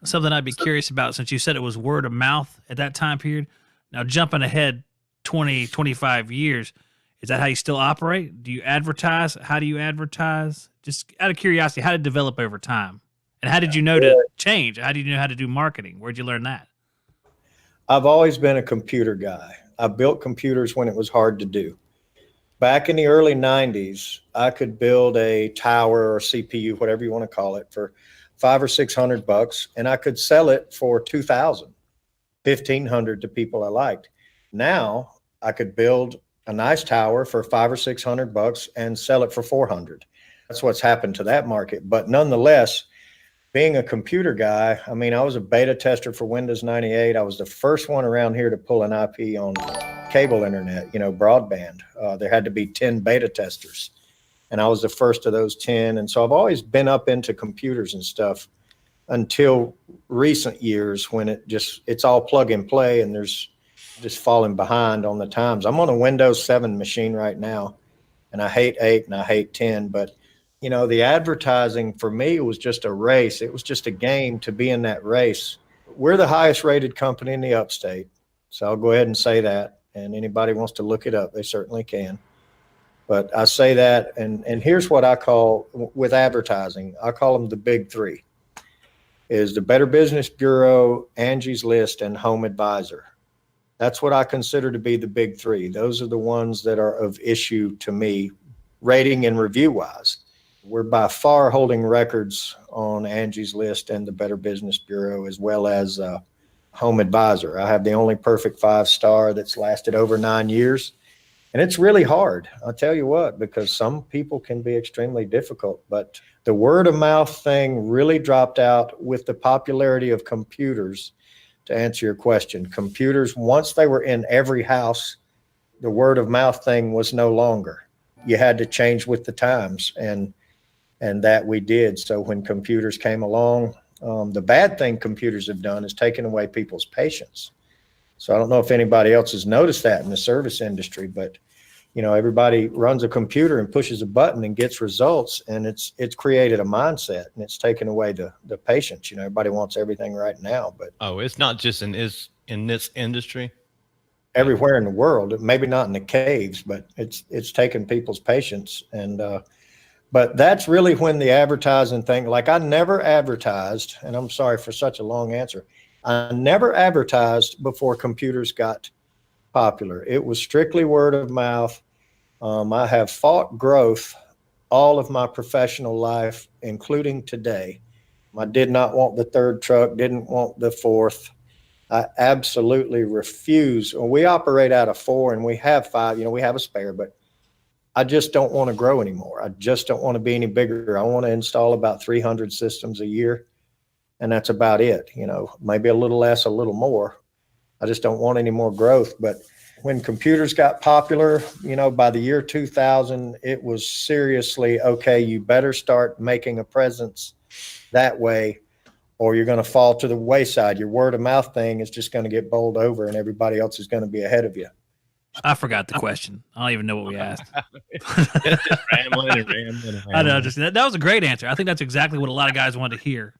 Something I'd be curious about, since you said it was word of mouth at that time period. Now, jumping ahead 20, 25 years, is that how you still operate? Do you advertise? How do you advertise? Just out of curiosity, how did it develop over time? And how did you know to change? How did you know how to do marketing? Where'd you learn that? I've always been a computer guy. I built computers when it was hard to do. Back in the early 90s, I could build a tower or CPU, whatever you want to call it, for $500 or $600, and I could sell it for $2,000, $1,500 to people I liked. Now I could build a nice tower for $500 or $600 and sell it for $400. That's what's happened to that market. But nonetheless, being a computer guy, I mean, I was a beta tester for Windows 98. I was the first one around here to pull an IP on cable internet, broadband. There had to be 10 beta testers, and I was the first of those 10. And so I've always been up into computers and stuff until recent years when it's all plug and play, and there's just falling behind on the times. I'm on a Windows 7 machine right now, and I hate 8 and I hate 10, but the advertising for me was just a race. It was just a game to be in that race. We're the highest rated company in the upstate, so I'll go ahead and say that. And anybody wants to look it up, they certainly can. But I say that, and here's what I call, with advertising, I call them the big three, is the Better Business Bureau, Angie's List, and Home Advisor. That's what I consider to be the big three. Those are the ones that are of issue to me, rating and review-wise. We're by far holding records on Angie's List and the Better Business Bureau, as well as Home Advisor. I have the only perfect 5-star that's lasted over 9 years. And it's really hard, I'll tell you what, because some people can be extremely difficult. But the word of mouth thing really dropped out with the popularity of computers. To answer your question, computers, once they were in every house, the word of mouth thing was no longer. You had to change with the times, and that we did. So when computers came along, the bad thing computers have done is taken away people's patience. So I don't know if anybody else has noticed that in the service industry, but everybody runs a computer and pushes a button and gets results, and it's created a mindset, and it's taken away the patience. Everybody wants everything right now, but it's not just in this industry. Everywhere in the world, maybe not in the caves, but it's taken people's patience. And but that's really when the advertising thing, like I never advertised, and I'm sorry for such a long answer. I never advertised before computers got popular. It was strictly word of mouth. I have fought growth all of my professional life, including today. I did not want the third truck, didn't want the fourth. I absolutely refuse. We operate out of 4 and we have 5, we have a spare, but I just don't want to grow anymore. I just don't want to be any bigger. I want to install about 300 systems a year, and that's about it. Maybe a little less, a little more. I just don't want any more growth. But when computers got popular, by the year 2000, it was seriously, okay, you better start making a presence that way, or you're going to fall to the wayside. Your word of mouth thing is just going to get bowled over, and everybody else is going to be ahead of you. I forgot the question. I don't even know what we asked. Just rambling and rambling. I know. That was a great answer. I think that's exactly what a lot of guys want to hear.